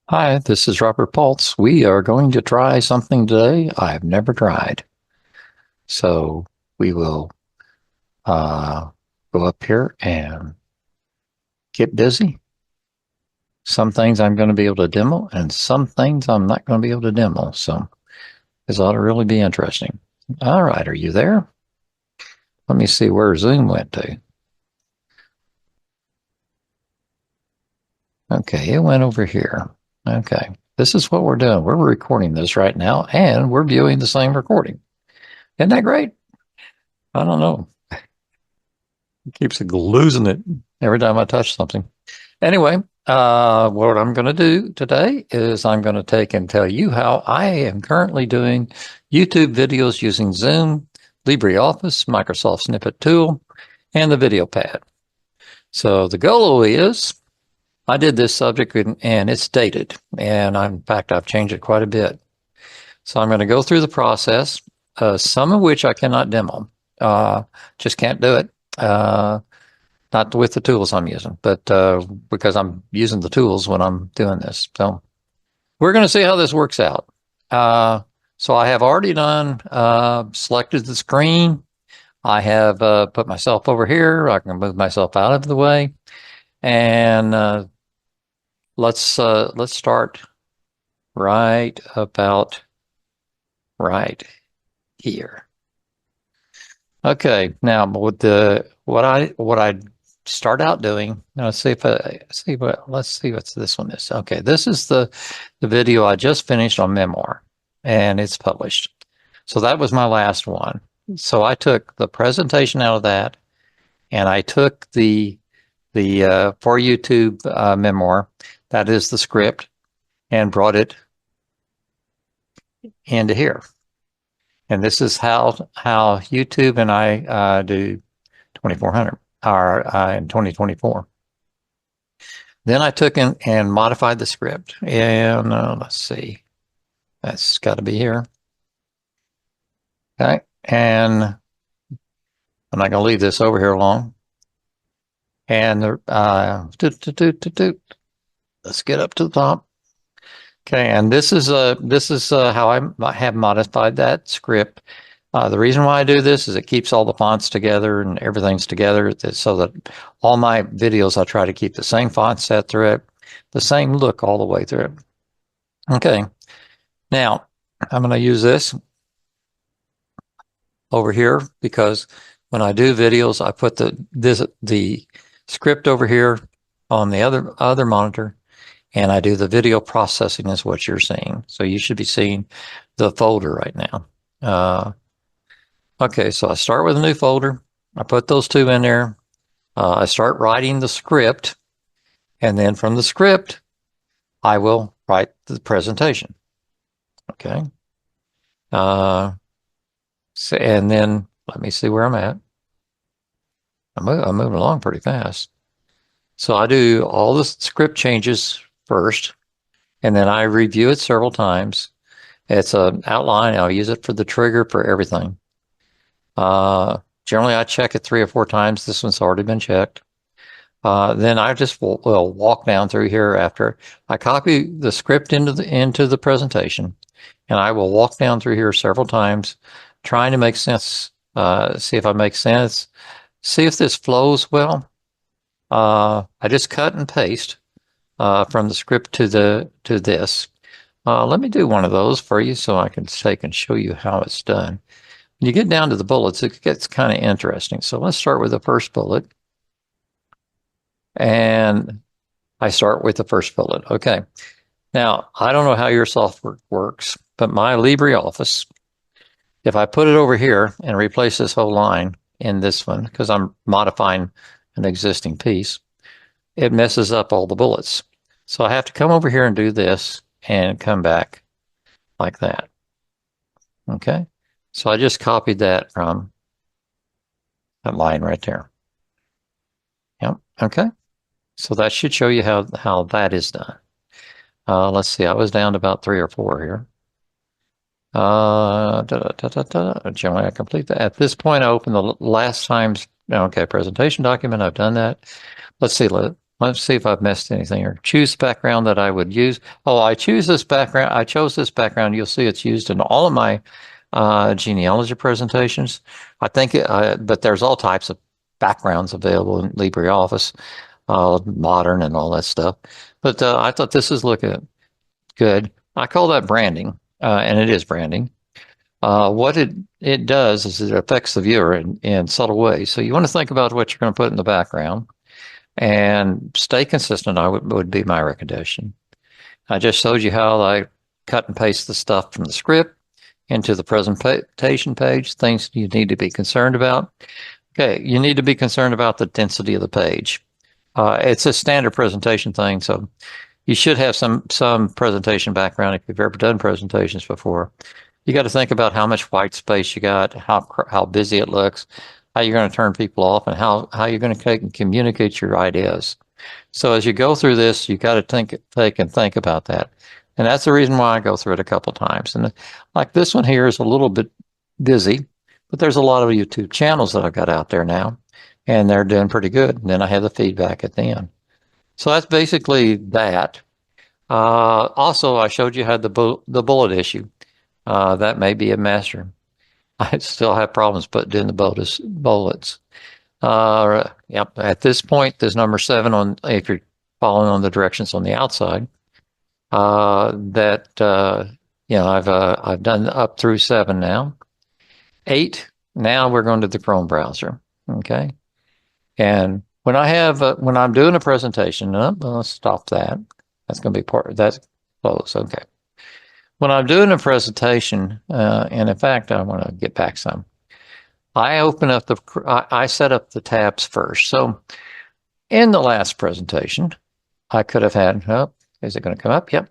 Hi, this is Robert Paltz. We are going to try something today I've never tried. So we will go up here and get busy. Some things I'm going to be able to demo and some things I'm not going to be able to demo. So this ought to really be interesting. All right, are you there? Let me see where Zoom went to. Okay, it went over here. Okay, this is what we're doing. We're recording this right now and we're viewing the same recording. Isn't that great? I don't know. It keeps losing it every time I touch something. Anyway, what I'm going to do today is I'm going to take and tell you how I am currently doing YouTube videos using Zoom, LibreOffice, Microsoft Snippet Tool, and the VideoPad. So the goal is I did this subject and it's dated, and in fact, I've changed it quite a bit. So I'm going to go through the process, some of which I cannot demo. Just can't do it. Not with the tools I'm using, but because I'm using the tools when I'm doing this. So we're going to see how this works out. So I have already done, selected the screen. I have put myself over here. I can move myself out of the way. And let's start right about right here. Okay, now with what I start out doing. Now let's see if let's see what this one is. Okay, this is the video I just finished on memoir, and it's published. So that was my last one. So I took the presentation out of that, and I took the for YouTube memoir, that is the script, and brought it into here. And this is how YouTube and I do 2400 or in 2024. Then I took in and modified the script. And let's see, that's got to be here. Okay, and I'm not going to leave this over here long. And let's get up to the top. Okay, and this is how I have modified that script. The reason why I do this is it keeps all the fonts together and everything's together, so that all my videos I try to keep the same font set through it, the same look all the way through it. Okay, now I'm going to use this over here because when I do videos, I put the script over here on the other monitor, and I do the video processing is what you're seeing. So you should be seeing the folder right now. Okay, so I start with a new folder. I put those two in there. I start writing the script, and then from the script, I will write the presentation. Okay. So, and then let me see where I'm at. I'm moving along pretty fast. So I do all the script changes first, and then I review it several times. It's an outline. I'll use it for the trigger for everything. Generally, I check it 3 or 4 times. This one's already been checked. Then I just will walk down through here after I copy the script into the presentation, and I will walk down through here several times, trying to make sense. See if I make sense. See if this flows well. I just cut and paste from the script to this. Let me do one of those for you so I can take and show you how it's done. When you get down to the bullets, it gets kind of interesting. So let's start with the first bullet. And I start with the first bullet. Okay. Now, I don't know how your software works, but my LibreOffice, if I put it over here and replace this whole line in this one, because I'm modifying an existing piece, it messes up all the bullets. So I have to come over here and do this and come back like that. Okay. So I just copied that from that line right there. Yep. Okay. So that should show you how that is done. Let's see. I was down to about 3 or 4 here. Generally, I complete that. At this point, I open the last time's presentation document. I've done that. Let's see. Let's see if I've missed anything here. Choose background that I would use. Oh, I choose this background. I chose this background. You'll see it's used in all of my genealogy presentations. I think, but there's all types of backgrounds available in LibreOffice, modern and all that stuff. But I thought this is looking good. I call that branding, and it is branding. What it does is it affects the viewer in subtle ways. So you want to think about what you're going to put in the background and stay consistent. Would be my recommendation. I just showed you how I cut and paste the stuff from the script into the presentation page, things you need to be concerned about. Okay, you need to be concerned about the density of the page. It's a standard presentation thing, so you should have some presentation background if you've ever done presentations before. You got to think about how much white space you got, how busy it looks, how you're going to turn people off, and how you're going to take and communicate your ideas. So as you go through this, you got to think about that. And that's the reason why I go through it a couple times. And like this one here is a little bit busy, but there's a lot of YouTube channels that I've got out there now, and they're doing pretty good. And then I have the feedback at the end. So that's basically that. Also, I showed you how the bullet issue. That may be a master. I still have problems putting in the bullets. Yep. At this point, there's number 7 on, if you're following on the directions on the outside. I've done up through 7 now. 8. Now we're going to the Chrome browser. Okay. And when I'm doing a presentation, let's stop that. That's going to be that's close. Okay. When I'm doing a presentation, and in fact, I want to get back some. I set up the tabs first. So in the last presentation, I could have had, is it going to come up? Yep.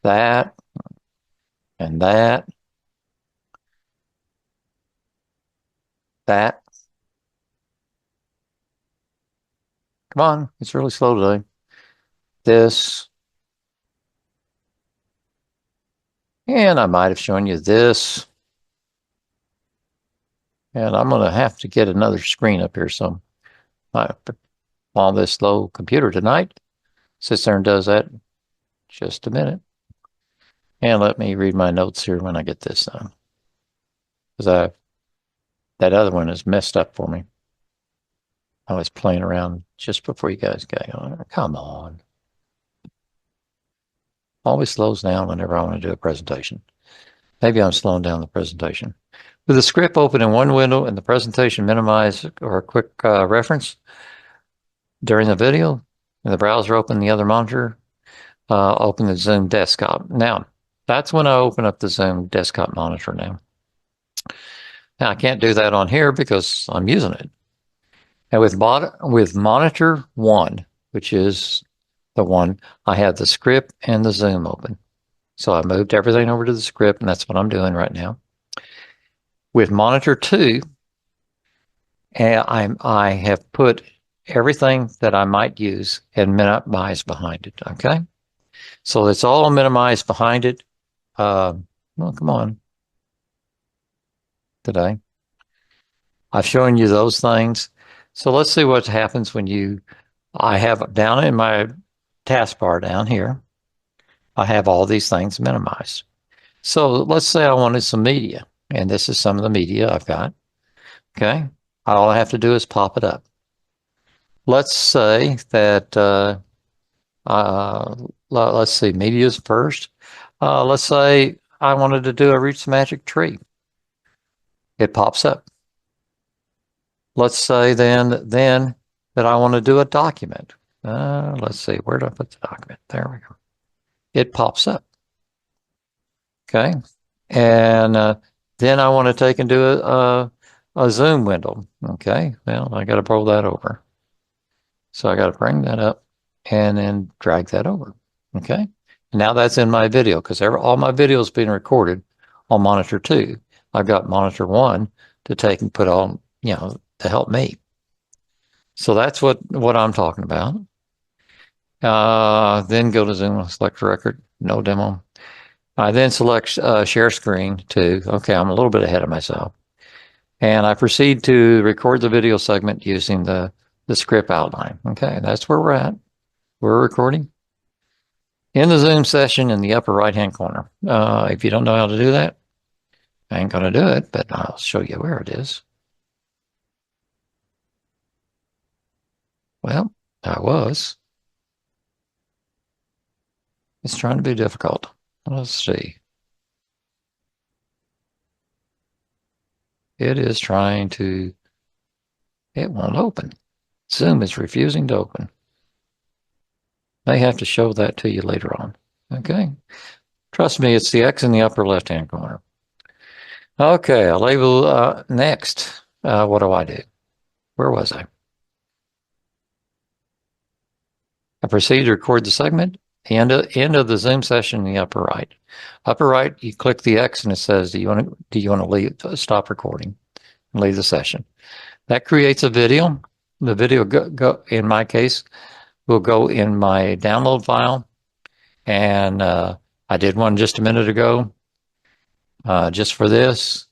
That and that. That. Come on, it's really slow today. This. And I might have shown you this. And I'm going to have to get another screen up here. So on this slow computer tonight, sits there and does that. Just a minute. And let me read my notes here when I get this done. Because that other one is messed up for me. I was playing around just before you guys got on. Come on. Always slows down whenever I want to do a presentation. Maybe I'm slowing down the presentation. With the script open in one window and the presentation minimized or a quick reference during the video, and the browser open the other monitor, open the Zoom desktop. Now, that's when I open up the Zoom desktop monitor now. Now, I can't do that on here because I'm using it. And with monitor 1, which is the one, I have the script and the Zoom open. So I moved everything over to the script, and that's what I'm doing right now. With monitor 2, I have put everything that I might use and minimized behind it, okay? So it's all minimized behind it. Well, come on. Today. I've shown you those things. So let's see what happens when I have down in my taskbar down here, I have all these things minimized. So let's say I wanted some media, and this is some of the media I've got. Okay. All I have to do is pop it up. Let's say that, let's see, media's first. Let's say I wanted to do a Roots Magic Tree. It pops up. Let's say then that I want to do a document. Let's see, where do I put the document? There we go. It pops up. Okay. And then I want to take and do a Zoom window. Okay. Well, I got to roll that over. So I got to bring that up and then drag that over. Okay. Now that's in my video because all my videos being recorded on monitor 2. I've got monitor 1 to take and put on, to help me. So that's what I'm talking about. Then go to Zoom, select record, no demo. I then select share screen to, okay, I'm a little bit ahead of myself. And I proceed to record the video segment using the script outline. Okay, that's where we're at. We're recording in the Zoom session in the upper right-hand corner. If you don't know how to do that, I ain't going to do it, but I'll show you where it is. Well, I was. It's trying to be difficult. Let's see. It is trying to, it won't open. Zoom is refusing to open. May have to show that to you later on. Okay. Trust me, it's the X in the upper left-hand corner. Okay, I'll label next. What do I do? Where was I? I proceed to record the segment. End of the Zoom session in the upper right. Upper right, you click the X and it says, do you want to leave, stop recording and leave the session? That creates a video. The video, in my case, will go in my download file. And I did one just a minute ago, just for this.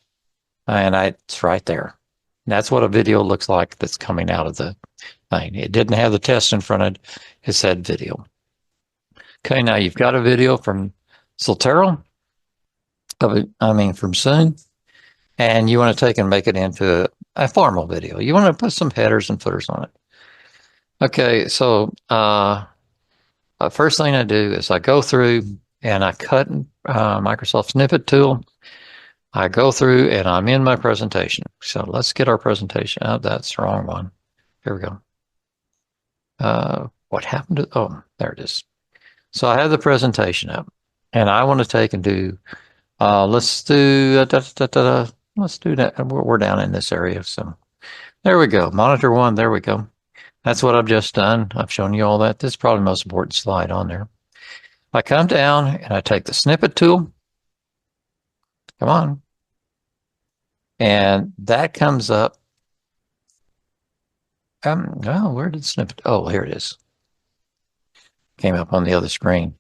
And it's right there. And that's what a video looks like that's coming out of the thing. It didn't have the test in front of it. It said video. Okay, now you've got a video from Zotero, from Zoom, and you want to take and make it into a formal video. You want to put some headers and footers on it. Okay, so first thing I do is I go through and I cut Microsoft Snippet tool. I go through and I'm in my presentation. So let's get our presentation. Oh, that's the wrong one. Here we go. What happened to, oh, there it is. So I have the presentation up and I want to take and do, let's do that. We're down in this area. So there we go. Monitor one. There we go. That's what I've just done. I've shown you all that. This is probably the most important slide on there. I come down and I take the snippet tool. Come on. And that comes up. Oh, where did snippet? Oh, here it is. Came up on the other screen.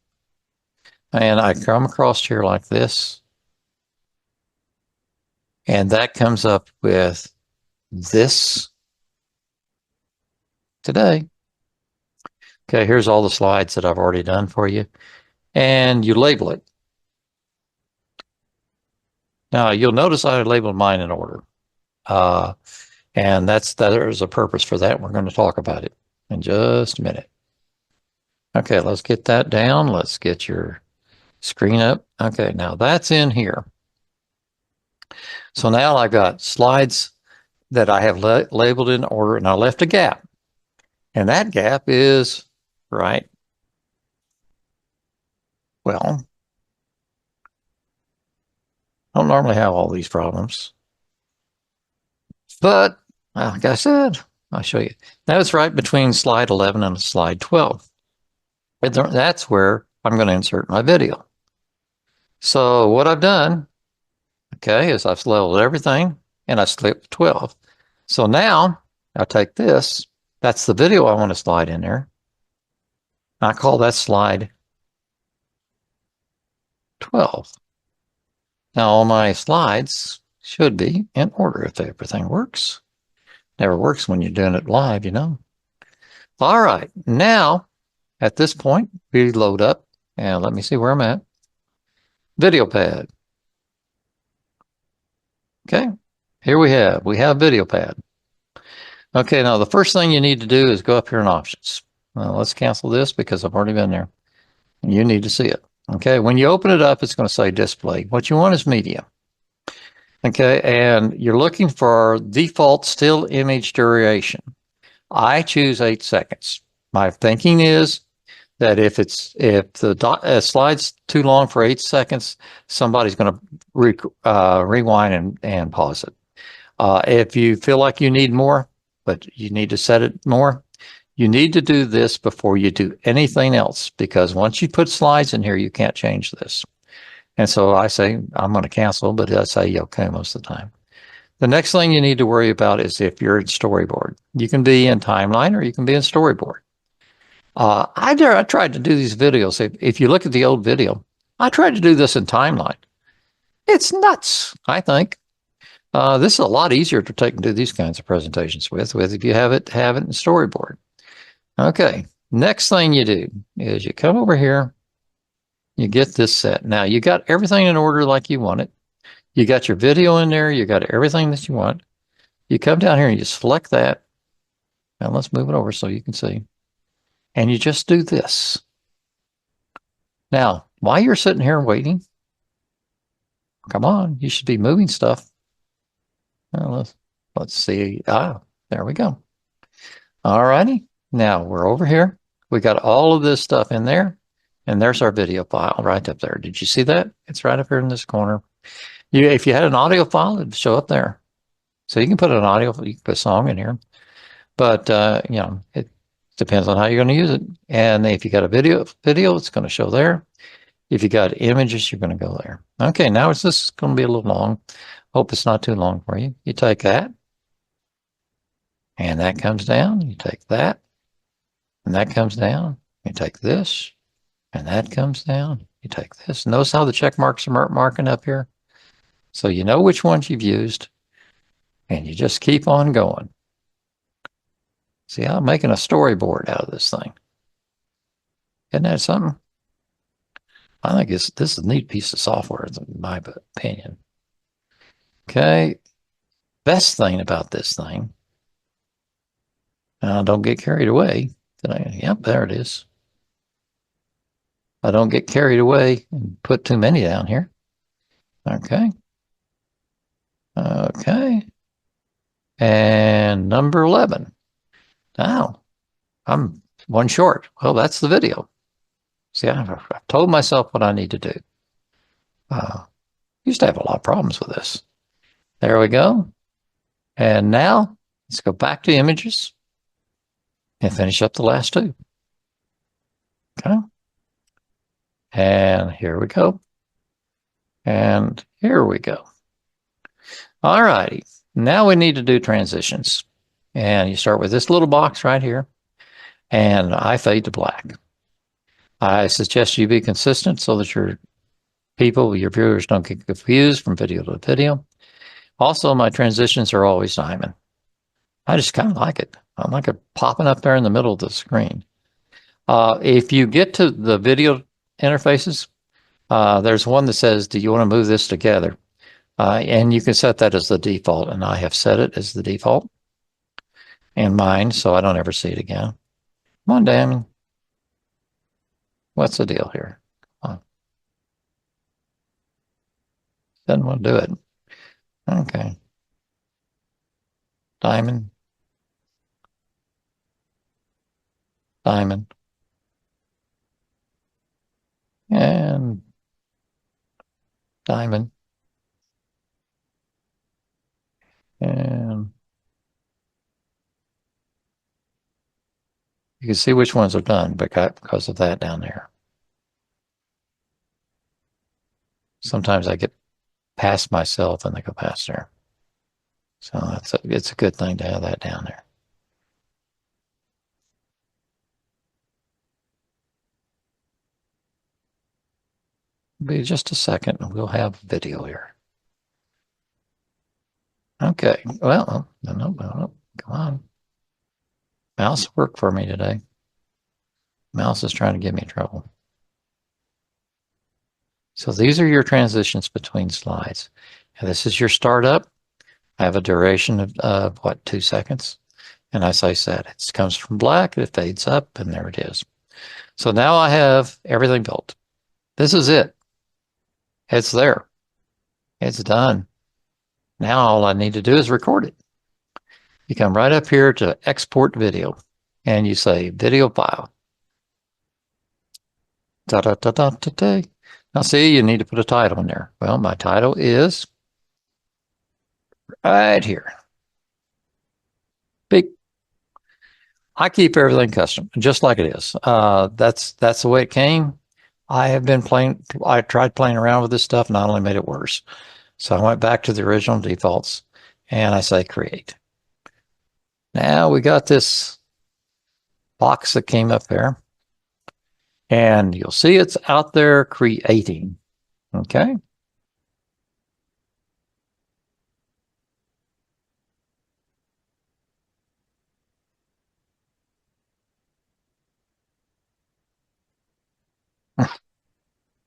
And I come across here like this. And that comes up with this today. Okay, here's all the slides that I've already done for you. And you label it. Now, you'll notice I labeled mine in order. And there's a purpose for that. We're going to talk about it in just a minute. Okay, let's get that down. Let's get your screen up. Okay, now that's in here. So now I've got slides that I have labeled in order, and I left a gap. And that gap is right. Well, I don't normally have all these problems. But, like I said, I'll show you. Now it's right between slide 11 and slide 12. And that's where I'm going to insert my video. So what I've done, okay, is I've labeled everything and I slipped 12. So now I take this. That's the video I want to slide in there. I call that slide 12. Now all my slides should be in order if everything works. Never works when you're doing it live, you know. All right, now at this point, we load up and let me see where I'm at. VideoPad. Okay, here we have VideoPad. Okay, now the first thing you need to do is go up here in options. Let's cancel this because I've already been there. You need to see it. Okay, when you open it up, it's going to say display. What you want is media. Okay, and you're looking for default still image duration. I choose 8 seconds. My thinking is that if the slide's too long for 8 seconds, somebody's going to rewind and pause it. If you feel like you need more, but you need to set it more, you need to do this before you do anything else, because once you put slides in here, you can't change this. And so I say, I'm going to cancel, but I say okay most of the time. The next thing you need to worry about is if you're in storyboard. You can be in timeline or you can be in storyboard. I tried to do these videos. If you look at the old video, I tried to do this in timeline. It's nuts, I think. This is a lot easier to take and do these kinds of presentations with if you have it in storyboard. Okay, Next thing you do is you come over here, you get this set. Now you got everything in order like you want it. You got your video in there. You got everything that you want. You come down here and you select that. Now let's move it over so you can see. And you just do this. Now, while you're sitting here waiting, come on, you should be moving stuff. Well, let's see. There we go. All righty. Now we're over here. We got all of this stuff in there. And there's our video file right up there. Did you see that? It's right up here in this corner. If you had an audio file, it'd show up there. So you can put an audio, you can put a song in here. But, it depends on how you're going to use it. And if you got a video, it's going to show there. If you got images, you're going to go there. Okay, now this is going to be a little long. Hope it's not too long for you. You take that, and that comes down. You take that, and that comes down. You take this, and that comes down. You take this. Notice how the check marks are marking up here? So you know which ones you've used, and you just keep on going. See, I'm making a storyboard out of this thing. Isn't that something? I think this is a neat piece of software, in my opinion. Okay, best thing about this thing, don't get carried away. Yep, there it is. I don't get carried away and put too many down here. Okay. Okay. And number 11. Now, I'm one short. Well, that's the video. See, I've told myself what I need to do. Used to have a lot of problems with this. There we go. And now let's go back to images and finish up the last two. Okay. And here we go. And here we go. All righty. Now we need to do transitions. And you start with this little box right here. And I fade to black. I suggest you be consistent so that your viewers don't get confused from video to video. Also, my transitions are always diamond. I just kind of like it. I like it popping up there in the middle of the screen. If you get to the video interfaces, there's one that says, do you want to move this together? And you can set that as the default, and I have set it as the default in mine, so I don't ever see it again. Come on, Damon. What's the deal here? Come on. Doesn't want to do it. Okay. Diamond. Diamond. And diamond. And you can see which ones are done because of that down there. Sometimes I get past myself and they go past there. So it's a good thing to have that down there. Be just a second and we'll have video here. Okay, well, no, come on. Mouse worked for me today. Mouse is trying to get me in trouble. So these are your transitions between slides. And this is your startup. I have a duration of what, 2 seconds? And as I said, it comes from black, it fades up, and there it is. So now I have everything built. This is it. It's there. It's done. Now all I need to do is record it. You come right up here to export video and you say video file. Now see, you need to put a title in there. Well, my title is right here. Big. I keep everything custom, just like it is. That's the way it came. I tried playing around with this stuff and I only made it worse. So I went back to the original defaults and I say create. Now we got this box that came up there and you'll see it's out there creating. Okay.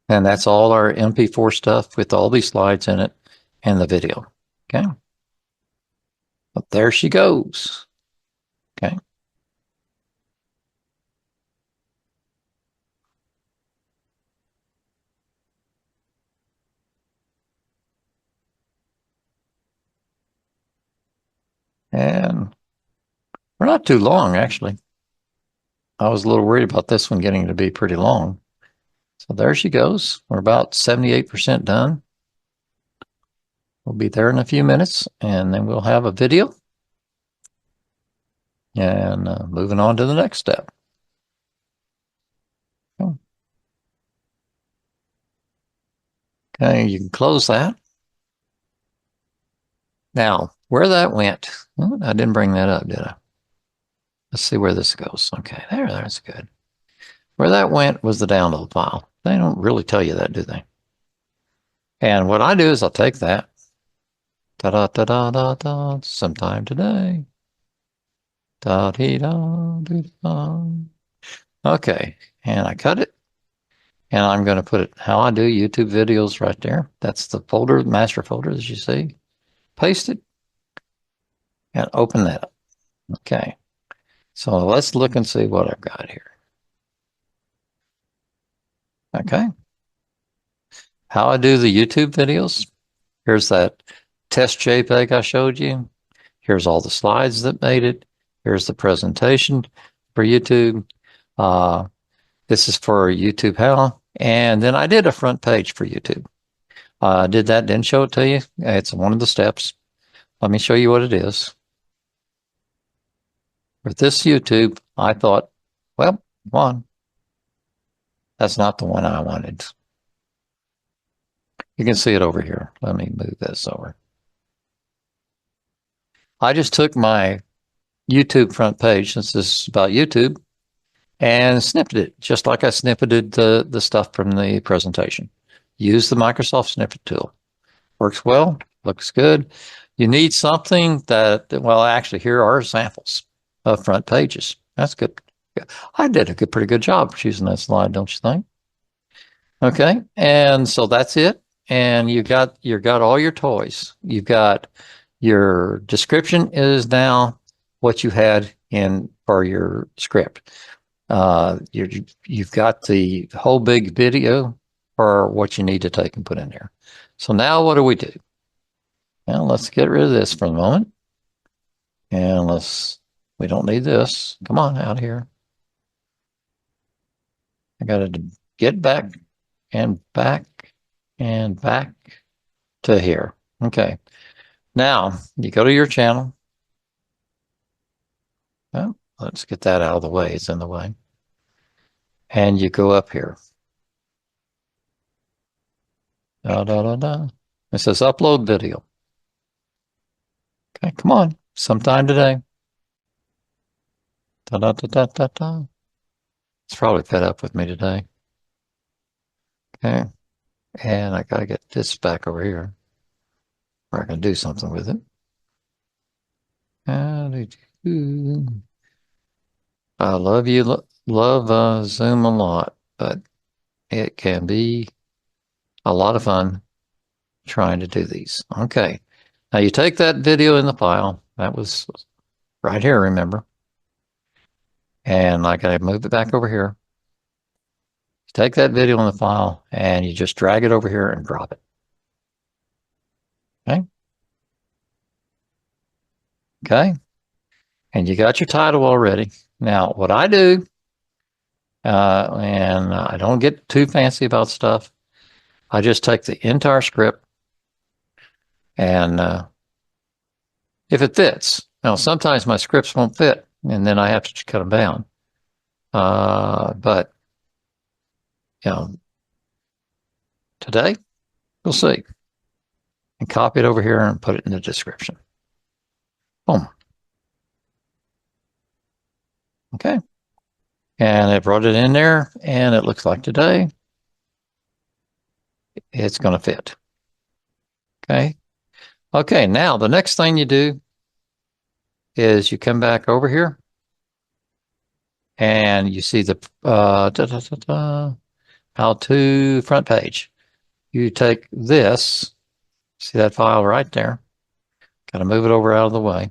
And that's all our MP4 stuff with all these slides in it and the video. Okay. But there she goes. Okay. And we're not too long, actually. I was a little worried about this one getting to be pretty long. So there she goes. We're about 78% done. We'll be there in a few minutes, and then we'll have a video. And moving on to the next step. Okay, you can close that. Now, where that went, I didn't bring that up, did I? Let's see where this goes. Okay, that's good. Where that went was the download file. They don't really tell you that, do they? And what I do is I'll take that, da-da-da-da-da-da, sometime today, da-dee-da-dee-da. Okay, and I cut it, and I'm going to put it how I do YouTube videos right there. That's the folder, master folder, as you see. Paste it, and open that up. Okay, so let's look and see what I've got here. Okay, how I do the YouTube videos. Here's that test JPEG I showed you. Here's all the slides that made it. Here's the presentation for YouTube. This is for YouTube How. And then I did a front page for YouTube. I did that, didn't show it to you. It's one of the steps. Let me show you what it is. With this YouTube, I thought, well, one, that's not the one I wanted. You can see it over here. Let me move this over. I just took my YouTube front page, since this is about YouTube, and snipped it, just like I snippeted the stuff from the presentation. Use the Microsoft Snippet tool. Works well, looks good. You need something that, well, actually, here are samples of front pages. That's good. I did a pretty good job choosing that slide, don't you think? Okay, and so that's it. And you've got all your toys. You've got your description is now what you had in for your script. You've got the whole big video for what you need to take and put in there. So now what do we do? Well, let's get rid of this for the moment. And we don't need this. Come on out here. I got to get back and back and back to here. Okay. Now you go to your channel. Well, let's get that out of the way. It's in the way. And you go up here. Da, da, da, da. It says upload video. Okay, come on. Sometime today. Da, da, da, da, da, da. It's probably fed up with me today. Okay. And I got to get this back over here where I can do something with it. I love Zoom a lot, but it can be a lot of fun trying to do these. Okay. Now you take that video in the file. That was right here, remember? And I got to move it back over here. You take that video in the file and you just drag it over here and drop it. Okay. Okay. And you got your title already. Now, what I do, and I don't get too fancy about stuff, I just take the entire script and if it fits. Now, sometimes my scripts won't fit, and then I have to cut them down. But, you know, today, we'll see. And copy it over here and put it in the description. Boom. Okay. And I brought it in there, and it looks like today it's going to fit. Okay. Okay, now the next thing you do is you come back over here and you see the how to front page. You take this, see that file right there, got to move it over out of the way,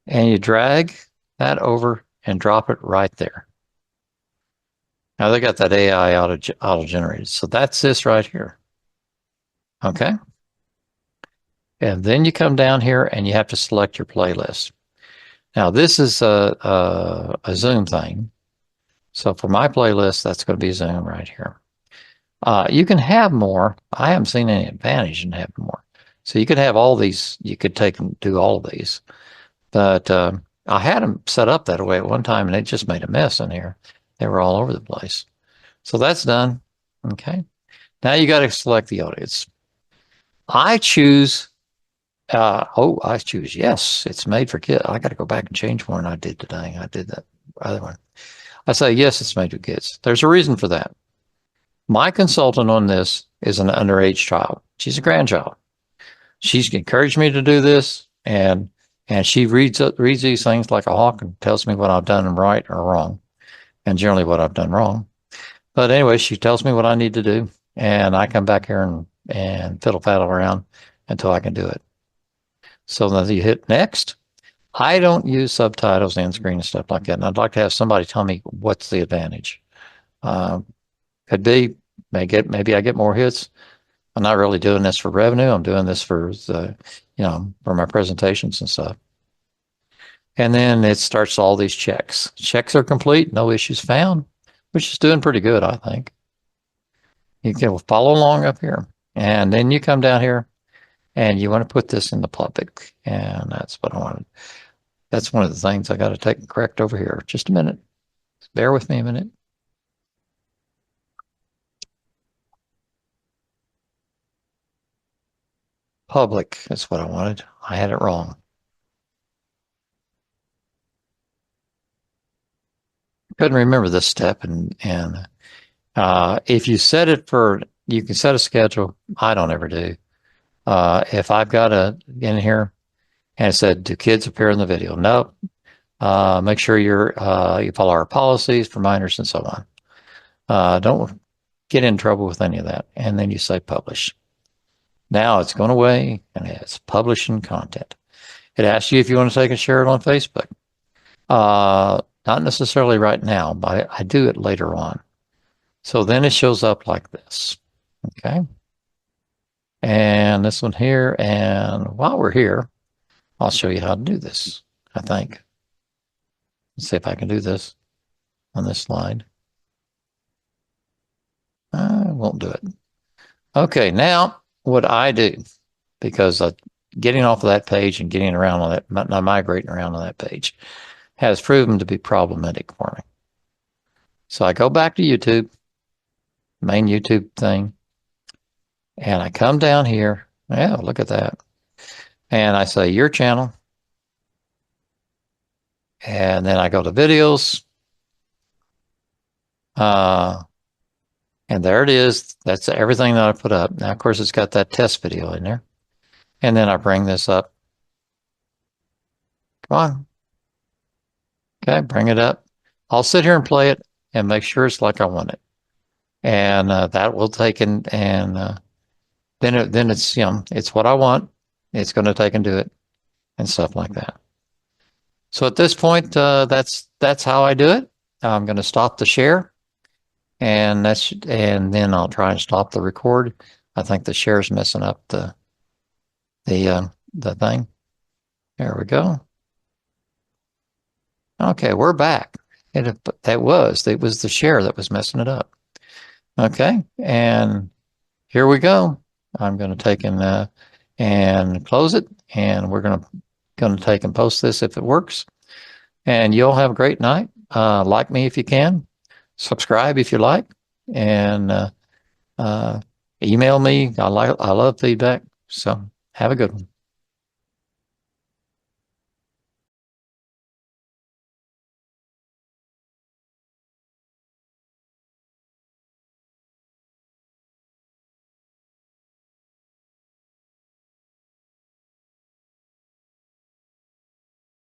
and you drag that over and drop it right there. Now they got that AI auto-generated. So that's this right here. Okay. And then you come down here and you have to select your playlist. Now this is a Zoom thing. So for my playlist, that's going to be Zoom right here. You can have more. I haven't seen any advantage in having more. So you could have all these. You could take and do all of these. But I had them set up that way at one time, and it just made a mess in here. They were all over the place. So that's done. Okay. Now you got to select the audience. I choose. I choose yes. It's made for kids. I got to go back and change one I did today. I did that other one. I say yes. It's made for kids. There's a reason for that. My consultant on this is an underage child. She's a grandchild. She's encouraged me to do this, and she reads these things like a hawk and tells me what I've done right or wrong, and generally what I've done wrong. But anyway, she tells me what I need to do, and I come back here and fiddle-faddle around until I can do it. So then you hit next. I don't use subtitles, end screen, and stuff like that. And I'd like to have somebody tell me what's the advantage. Could be maybe I get more hits. I'm not really doing this for revenue. I'm doing this for for my presentations and stuff. And then it starts all these checks. Checks are complete, no issues found, which is doing pretty good, I think. You can follow along up here. And then you come down here and you want to put this in the public. And that's what I wanted. That's one of the things I got to take and correct over here. Just a minute. Bear with me a minute. Public, that's what I wanted. I had it wrong. Couldn't remember this step, and if you set it for, you can set a schedule. I don't ever do. If I've got in here and it said, do kids appear in the video? Nope. Make sure you follow our policies for minors and so on. Don't get in trouble with any of that. And then you say publish. Now it's gone away and it's publishing content. It asks you if you want to take and share it on Facebook. Not necessarily right now, but I do it later on. So then it shows up like this. Okay. And this one here. And while we're here, I'll show you how to do this, I think. Let's see if I can do this on this slide. I won't do it. Okay, now what I do, because getting off of that page and getting around on that, not migrating around on that page, has proven to be problematic for me. So I go back to YouTube, main YouTube thing, and I come down here. Yeah, look at that. And I say, your channel. And then I go to videos. And there it is. That's everything that I put up. Now, of course, it's got that test video in there. And then I bring this up. Come on. Okay, bring it up. I'll sit here and play it and make sure it's like I want it. And that will take and then it's, it's what I want. It's going to take and do it and stuff like that. So at this point, that's how I do it. I'm going to stop the share, and then I'll try and stop the record. I think the share's messing up the thing. There we go. Okay, we're back. It was the share that was messing it up. Okay, and here we go. I'm going to take and close it, and we're going to take and post this if it works. And you'll have a great night. Like me if you can, subscribe if you like, and email me. I love feedback. So have a good one.